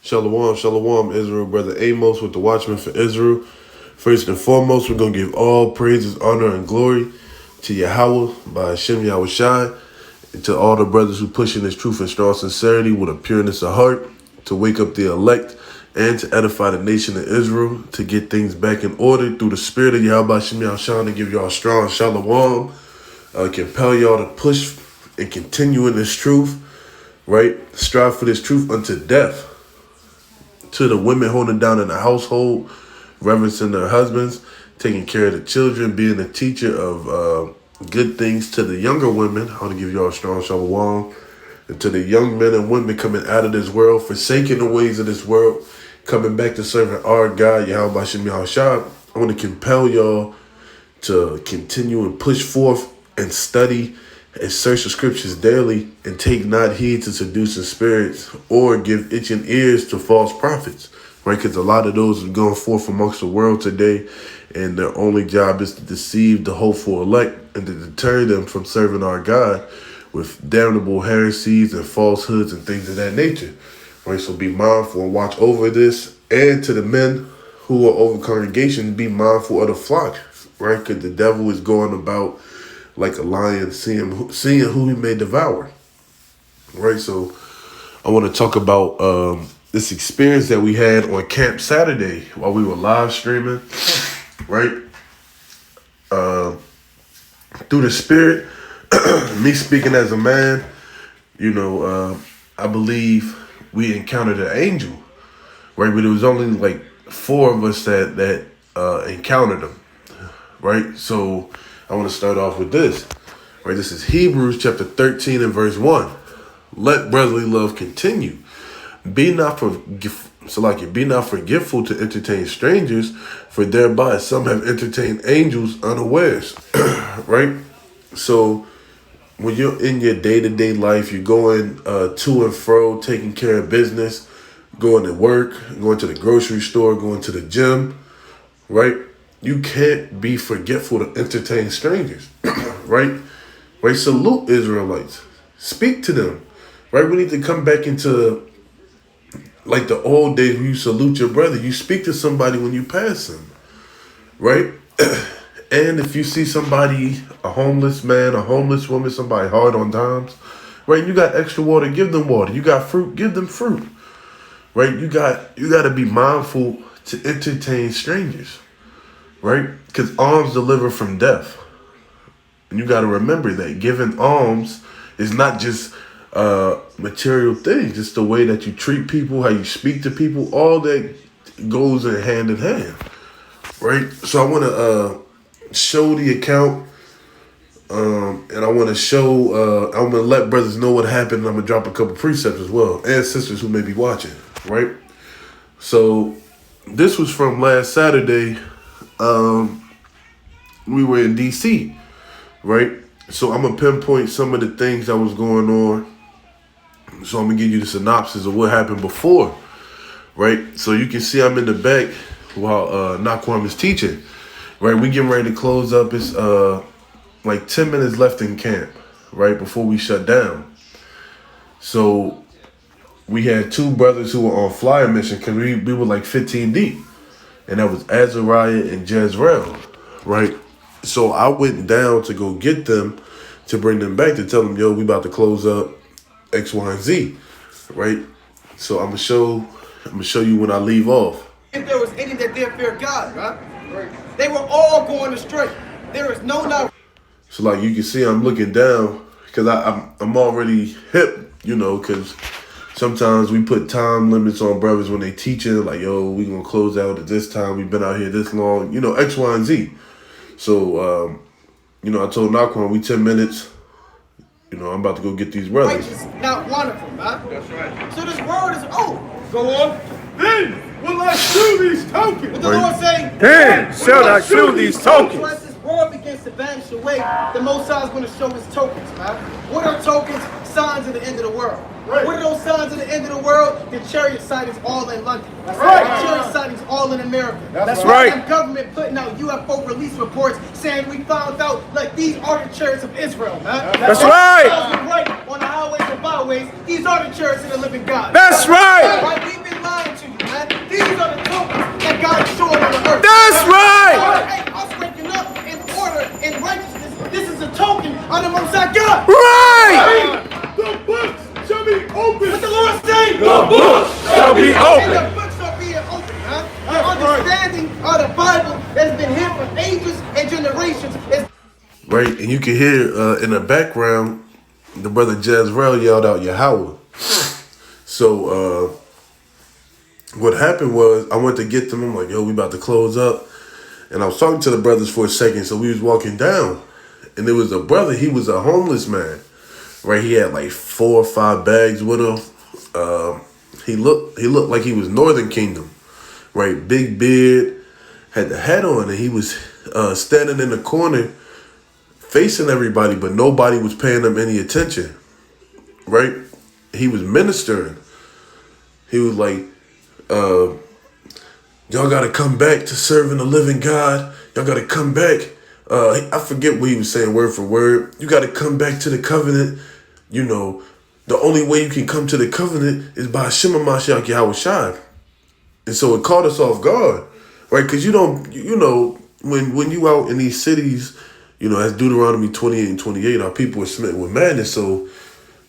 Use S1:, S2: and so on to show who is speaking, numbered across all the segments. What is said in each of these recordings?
S1: Shalom, shalom, Israel. Brother Amos with the Watchman for Israel. First and foremost, we're going to give all praises, honor, and glory to Yahweh by Hashem Yahushai, and to all the brothers who pushing this truth and strong sincerity with a pureness of heart to wake up the elect and to edify the nation of Israel, to get things back in order through the spirit of Yahweh by Hashem Yahushai, to give y'all strong shalom, compel y'all to push and continue in this truth, right? Strive for this truth unto death. To the women holding down in the household, reverencing their husbands, taking care of the children, being a teacher of good things to the younger women. I want to give y'all a strong shalom. And to the young men and women coming out of this world, forsaking the ways of this world, coming back to serving our God, Yahweh Shem Yahushua. I want to compel y'all to continue and push forth and study and search the scriptures daily and take not heed to seducing spirits or give itching ears to false prophets, right? Because a lot of those are going forth amongst the world today, and their only job is to deceive the hopeful elect and to deter them from serving our God with damnable heresies and falsehoods and things of that nature, right? So be mindful and watch over this. And to the men who are over congregation, be mindful of the flock, right? Because the devil is going about like a lion, seeing who he may devour, right? So I want to talk about this experience that we had on Camp Saturday while we were live streaming, right? Through the spirit, me speaking as a man, I believe we encountered an angel, right? But it was only like 4 of us that encountered him, right? So I want to start off with this, right? This is Hebrews chapter 13 and verse 1. Let brotherly love continue. Be not forgetful to entertain strangers, for thereby some have entertained angels unawares, right? So when you're in your day-to-day life, you're going to and fro, taking care of business, going to work, going to the grocery store, going to the gym, right? You can't be forgetful to entertain strangers, right? Right? Salute Israelites. Speak to them, right? We need to come back into like the old days where you salute your brother. You speak to somebody when you pass him, right? And if you see somebody, a homeless man, a homeless woman, somebody hard on times, right? You got extra water, give them water. You got fruit, give them fruit, right? You got to be mindful to entertain strangers, right? Because alms deliver from death. And you got to remember that giving alms is not just material things. It's the way that you treat people, how you speak to people, all that goes in hand, right? So I want to show the account, and I want to show, I'm going to let brothers know what happened, and I'm going to drop a couple precepts as well, and sisters who may be watching, right? So this was from last Saturday. We were in DC, right? So I'm gonna pinpoint some of the things that was going on. So I'm gonna give you the synopsis of what happened before, right? So you can see I'm in the back while Naquam is teaching, right? We getting ready to close up. It's like 10 minutes left in camp, right, before we shut down. So we had 2 brothers who were on flyer mission because we were like 15 deep. And that was Azariah and Jezreel, right? So I went down to go get them, to bring them back, to tell them, yo, we about to close up X, Y, and Z, right? So I'm gonna show you when I leave off.
S2: If there was any that did fear God, right? They were all going astray. There is no doubt.
S1: So like you can see, I'm looking down because I'm already hip, because sometimes we put time limits on brothers when they teaching, like, yo, we gonna close out at this time. We've been out here this long, X, Y, and Z. So, I told Naquan, we 10 minutes, I'm about to go get these brothers.
S2: Righteous, not one of them, huh?
S3: That's right.
S2: So this word is,
S3: Go on. Then will I shew these tokens.
S2: what the Lord saying?
S3: Then shall I shew these
S2: So as
S3: tokens.
S2: this world begins to vanish away, the Most High is going to show his tokens, man. What are tokens? Signs of the end of the world.
S3: Right.
S2: What are those signs of the end of the world? The chariot sightings all in London. That's
S3: right.
S2: The chariot sightings all in America.
S3: That's
S2: why
S3: right.
S2: the government putting out UFO release reports saying we found out like these are the chariots of Israel, man.
S3: That's right.
S2: On the highways and byways, these are the chariots of the living God.
S3: That's right.
S2: Right? We've been lying And the books are being opened, huh? The understanding of the Bible that's been here for ages and generations is
S1: right. And you can hear in the background the brother Jezreel yelled out Yahweh. So what happened was I went to get them. I'm like, yo, we about to close up. And I was talking to the brothers for a second. So we was walking down. And there was a brother, he was a homeless man. Right? He had like 4 or 5 bags with him. He looked like he was Northern Kingdom. Right? Big beard, had the hat on, and he was standing in the corner facing everybody, but nobody was paying him any attention. Right? He was ministering. He was like, y'all gotta come back to serving the living God. Y'all gotta come back. I forget what he was saying word for word. You gotta come back to the covenant. You know, the only way you can come to the covenant is by Shema Mashiach Yahushua. And so it caught us off guard, right? Because you know, when you out in these cities, you know, as Deuteronomy 28 and 28, our people are smitten with madness. So,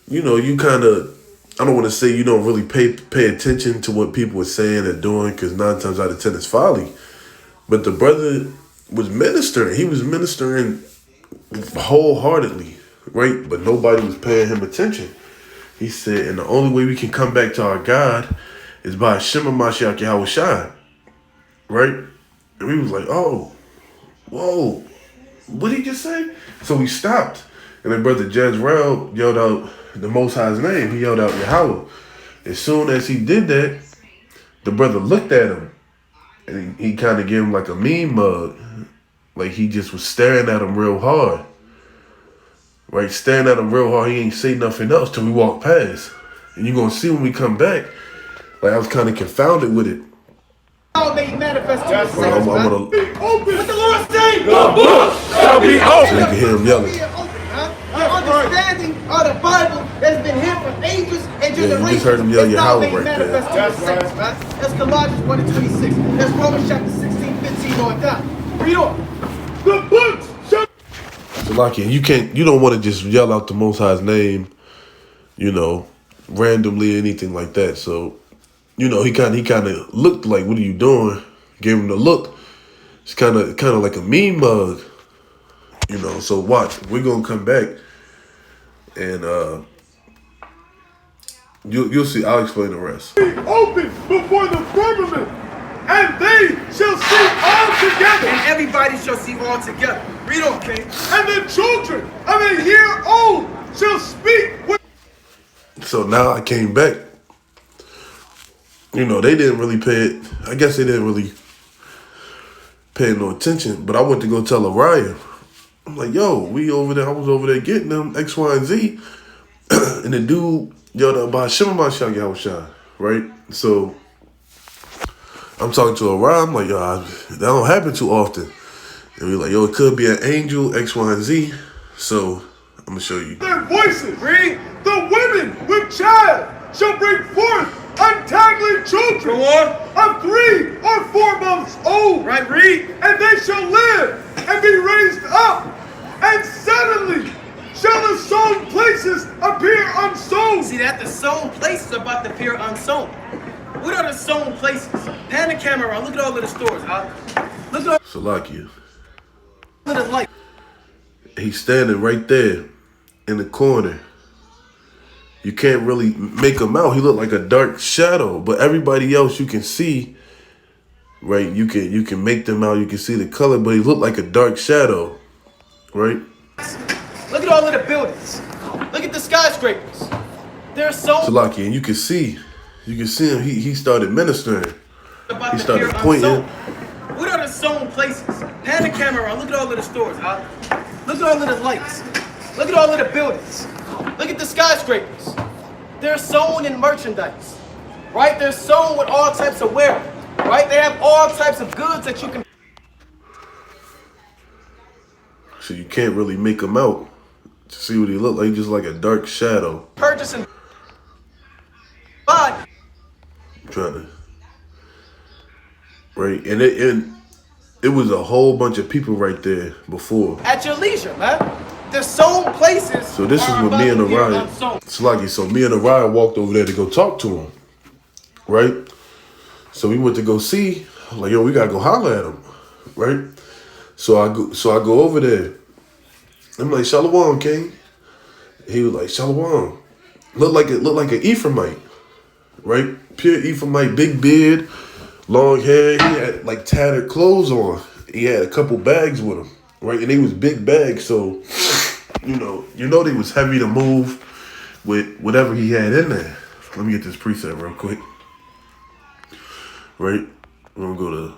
S1: you know, you kind of, I don't want to say you don't really pay attention to what people are saying or doing, because 9 times out of 10 it's folly. But the brother was ministering. He was ministering wholeheartedly, right? But nobody was paying him attention. He said, and the only way we can come back to our God is by Shema Mashiach Yahushua, right? And we was like, oh, whoa, what did he just say? So we stopped. And then Brother Jezreel yelled out the Most High's name. He yelled out Yahweh. As soon as he did that, the brother looked at him. And he kind of gave him like a mean mug. Like he just was staring at him real hard. Right? Staring at him real hard. He ain't say nothing else till we walked past. And you're going to see when we come back. Like I was kind of confounded with it.
S2: all made manifest to
S1: Well, I'm gonna.
S2: What the Lord say?
S3: The book shall be
S1: So you
S3: open.
S1: can hear him yelling.
S2: The understanding of the Bible that's been here for ages and
S1: Yeah, you
S2: generations
S1: just heard him yell
S2: is now
S1: Yahweh
S2: made
S1: right there.
S2: manifest to the saints, man. That's Colossians 1 and 26. That's Romans chapter 16, 15 on down. Read on.
S3: The books shall
S1: So Laki, you don't want to just yell out the Most High's name, you know, randomly or anything like that. So, you know, he kind of looked like, what are you doing? Gave him the look. It's kind of like a mean mug, you know. So watch, we're gonna come back, and you'll see. I'll explain the rest.
S3: be open before the firmament, and they shall see all together.
S2: And everybody shall see all together. Read on, King.
S3: And the children of a year old shall speak with.
S1: So now I came back. You know, they didn't really pay it. I guess they didn't really pay no attention. But I went to go tell Orion. I'm like, yo, we over there. I was over there getting them X, Y, and Z. And the dude yelled out about Shema Mashiach Yahushua, right? So I'm talking to Orion. I'm like, yo, that don't happen too often. And we're like, yo, it could be an angel, X, Y, and Z. So I'm going to show you.
S3: Their voices. Read. The women with child shall bring forth untangling children.
S2: Go on.
S3: Of 3 or 4 months old.
S2: Right, read.
S3: And they shall live and be raised up. And suddenly shall the sown places appear unsown.
S2: See that? The sown places are about to appear unsown. What are the sown places? Pan the camera around. Look at all of the stores, huh? Look at
S1: Salakia.
S2: all of the light.
S1: He's standing right there in the corner. You can't really make him out. He looked like a dark shadow, but everybody else you can see, right? You can make them out. You can see the color, but he looked like a dark shadow, right?
S2: Look at all of the buildings. Look at the skyscrapers. They're sown
S1: Salaki, and you can see him. He started ministering.
S2: about
S1: He
S2: to
S1: started
S2: appear
S1: pointing.
S2: unsown. What are the sown places? Pan the camera around. Look at all of the stores, huh? Look at all of the lights. Look at all of the buildings. Look at the skyscrapers. They're sown in merchandise, right? They're sown with all types of wear, right? They have all types of goods that you can
S1: So you can't really make him out to see what he looked like. Just like a dark shadow.
S2: purchase and buy.
S1: I'm trying to, right? And it was a whole bunch of people right there before.
S2: At your leisure, man. The sown places.
S1: So this is
S2: are
S1: what
S2: about
S1: me and
S2: to appear
S1: Orion.
S2: unsown.
S1: It's like so me and Orion walked over there to go talk to him, right? So we went to go see. I'm like, yo, we gotta go holler at him, right? So I go over there. I'm like, Shalom, King. He was like, Shalom. Looked like an Ephraimite, right? Pure Ephraimite, big beard, long hair. He had like tattered clothes on. He had a couple bags with him, right? And they was big bags, so you know they was heavy to move with whatever he had in there. Let me get this preset real quick. Right? We're gonna go to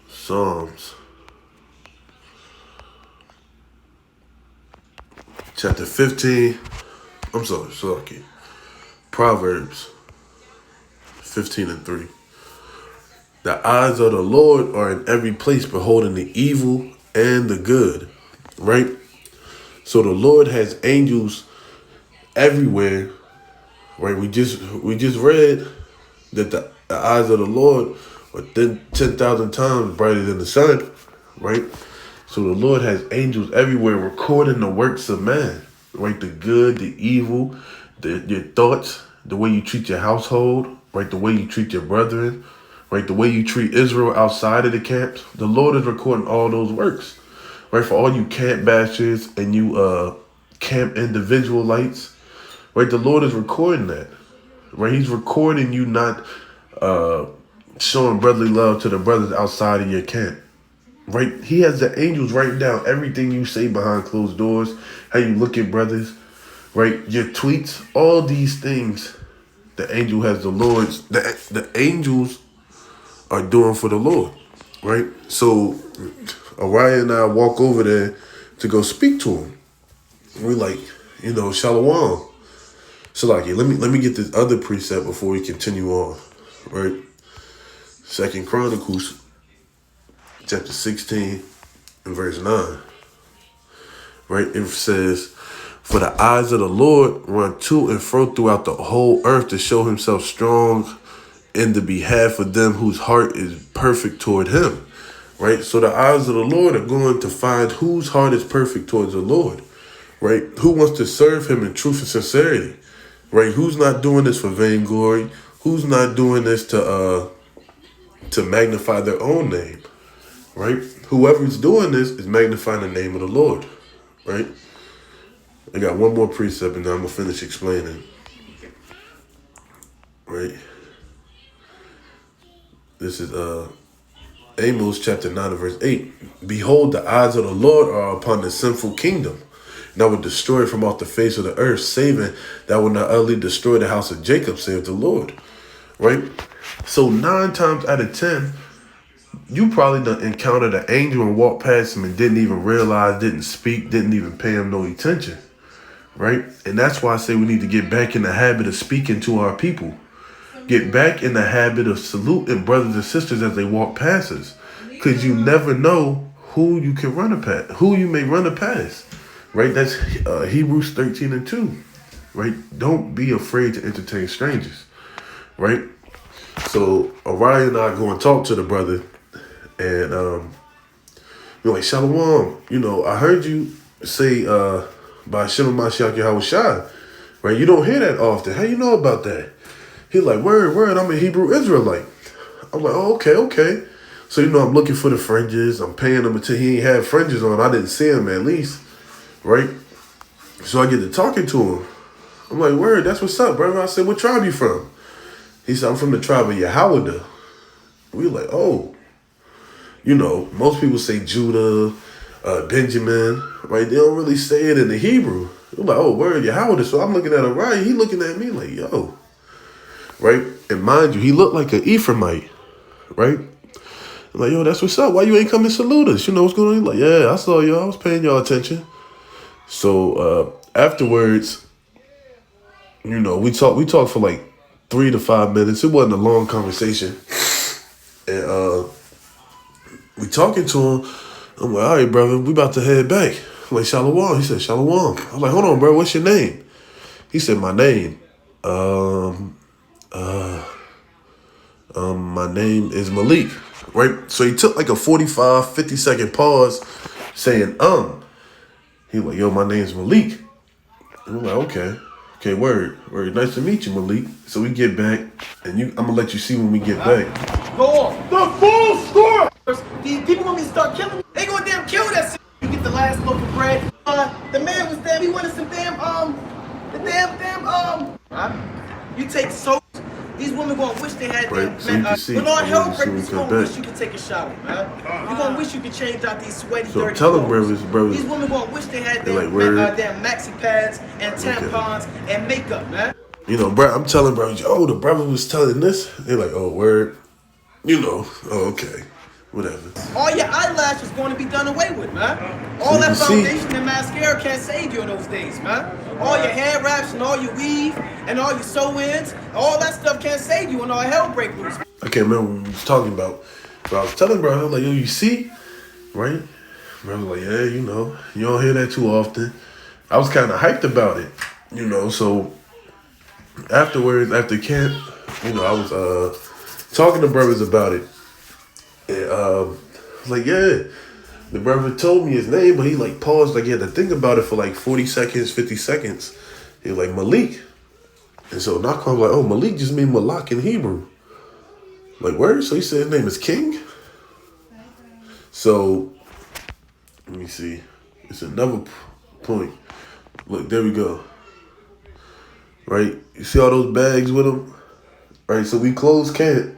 S1: Psalms. Chapter 15. I'm sorry. Proverbs 15:3. The eyes of the Lord are in every place, beholding the evil and the good. Right? So the Lord has angels everywhere. Right? We just read that the eyes of the Lord are 10,000 times brighter than the sun. Right? So the Lord has angels everywhere recording the works of man, right? The good, the evil, your thoughts, the way you treat your household, right? The way you treat your brethren, right? The way you treat Israel outside of the camps. The Lord is recording all those works, right? For all you camp bashers and you camp individualites, right? The Lord is recording that, right? He's recording you not showing brotherly love to the brothers outside of your camp. Right, he has the angels writing down everything you say behind closed doors, how you look at brothers, right? Your tweets, all these things. The angel has the Lord's. The angels are doing for the Lord, right? So, Orion and I walk over there to go speak to him. We're like, Shalom. So, like, let me get this other precept before we continue on, right? 2 Chronicles. Chapter 16 and verse 9. Right? It says, for the eyes of the Lord run to and fro throughout the whole earth to show himself strong in the behalf of them whose heart is perfect toward him. Right? So the eyes of the Lord are going to find whose heart is perfect towards the Lord. Right? Who wants to serve him in truth and sincerity. Right? Who's not doing this for vainglory? Who's not doing this to magnify their own name? Right? Whoever's doing this is magnifying the name of the Lord. Right? I got one more precept and then I'm going to finish explaining. Right? This is Amoz chapter 9 and verse 8. Behold, the eyes of the Lord are upon the sinful kingdom. And I will destroy it from off the face of the earth, saving that will not utterly destroy the house of Jacob, saith the Lord. Right? So 9 times out of 10, you probably done encountered an angel and walked past him and didn't even realize, didn't speak, didn't even pay him no attention, right? And that's why I say we need to get back in the habit of speaking to our people. Get back in the habit of saluting brothers and sisters as they walk past us, because you never know who you can run past, who you may run past, right? That's Hebrews 13:2, right? Don't be afraid to entertain strangers, right? So Orion and I go and talk to the brother. And you're like, Shalom, I heard you say by Shem Mashiach Yahushua, right? You don't hear that often. How you know about that? He like, word, I'm a Hebrew Israelite. I'm like, oh, okay. So I'm looking for the fringes. I'm paying him until he ain't had fringes on. I didn't see him at least, right? So I get to talking to him. I'm like, word, that's what's up, brother. I said, what tribe you from? He said, I'm from the tribe of Yahweh. We like, oh. Most people say Judah, Benjamin, right? They don't really say it in the Hebrew. They're like, oh, word, Yahweh. So I'm looking at him, right? He looking at me like, yo, right? And mind you, he looked like an Ephraimite, right? I'm like, yo, that's what's up. Why you ain't come to salute us? What's going on? He's like, yeah, I saw y'all. I was paying y'all attention. So afterwards, we talked for like 3 to 5 minutes. It wasn't a long conversation. And we talking to him. I'm like, all right, brother, we about to head back. I'm like, Shalom. He said, Shalom. I'm like, hold on, bro, what's your name? He said, my name. My name is Malik. Right? So he took like a 45, 50-second pause saying, He like, yo, my name's Malik. And I'm like, okay. Okay, word. Nice to meet you, Malik. So we get back, and I'm gonna let you see when we get back.
S2: Go on.
S3: The full score!
S2: These people want me to start killing me. They gonna damn kill that shit. You get the last loaf of bread. The man was there. He wanted some You take soap. These women gonna wish they had
S1: Right, so you can see.
S2: when all hell breaks,
S1: Soon
S2: you
S1: we come
S2: gonna wish
S1: back.
S2: you could take a shower, man. You gonna wish you could change out these sweaty,
S1: So
S2: dirty
S1: tell them,
S2: clothes.
S1: brothers.
S2: These women gonna wish they had
S1: They're like, word.
S2: damn maxi pads and tampons and makeup, man.
S1: You know, bro, I'm telling brothers, oh, the brother was telling this. They're like, oh, word. You know, oh, okay. Whatever.
S2: All your eyelashes going to be done away with, man. All
S1: So
S2: that
S1: you
S2: foundation and mascara can't save you in those days, man. All your hair wraps and all your weave and all your sew-ins, all that stuff can't save you when all hell break loose.
S1: I can't remember what we was talking about. But I was telling bro, I was like, yo, you see? Right? Bro was like, yeah, you know, you don't hear that too often. I was kind of hyped about it, you know, so afterwards, after camp, you know, I was talking to brothers about it. And I was like, yeah. The brother told me his name, but he like paused, like he had to think about it for like 40 seconds, 50 seconds. He was like, Malik. And so Nakwan was like, oh, Malik just mean Malak in Hebrew. Like, where? So he said his name is King? So, let me see. It's another point. Look, there we go. Right? You see all those bags with him? Right, so we closed camp.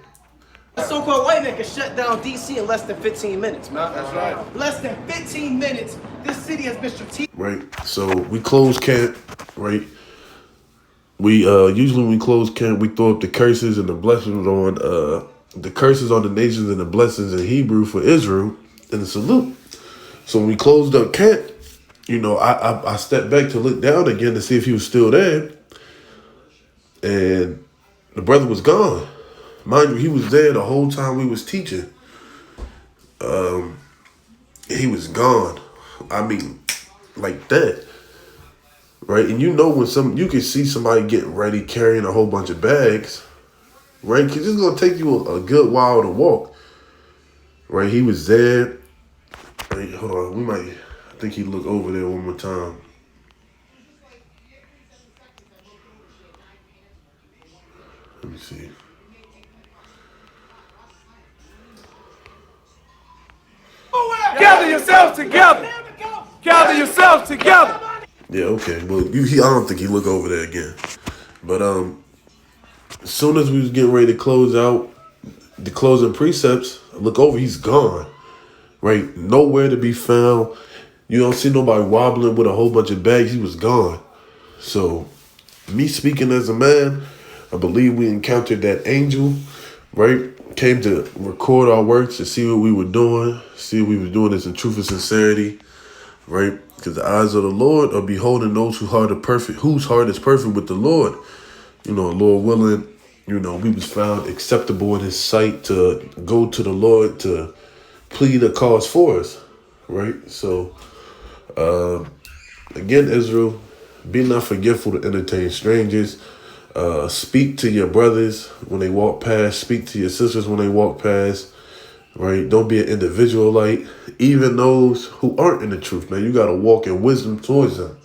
S2: The so-called white man can shut down D.C. in less than 15 minutes, man. That's right. Less than 15 minutes, this city has been strategic.
S1: Right, so we closed camp, right? We usually when we close camp, we throw up the curses and the blessings on the curses on the nations and the blessings in Hebrew for Israel and the salute. So when we closed up camp, you know, I stepped back to look down again to see if he was still there, and the brother was gone. Mind you, he was there the whole time we was teaching. He was gone. I mean, like that. Right? And you know when you can see somebody getting ready carrying a whole bunch of bags, right? Because it's going to take you a good while to walk. Right? He was there. Right, hold on. I think he look over there one more time. Let me see.
S3: Gather yourselves together! Gather yourselves together!
S1: Yeah, okay. Well, I don't think he look over there again. But as soon as we was getting ready to close out the closing precepts, I look over, he's gone. Right? Nowhere to be found. You don't see nobody wobbling with a whole bunch of bags. He was gone. So, me speaking as a man, I believe we encountered that angel, right? Came to record our works to see what we were doing, see what we were doing as in truth and sincerity, right? Because the eyes of the Lord are beholding those whose heart is perfect with the Lord. You know, Lord willing, you know, we was found acceptable in his sight to go to the Lord to plead a cause for us, right? So, again, Israel, be not forgetful to entertain strangers. Speak to your brothers when they walk past. Speak to your sisters when they walk past. Right? Don't be an individualite. Even those who aren't in the truth, man. You got to walk in wisdom towards them.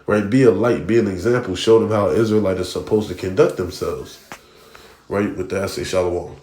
S1: Right? Be a light. Be an example. Show them how Israelites are supposed to conduct themselves. Right? With that, I say shalom.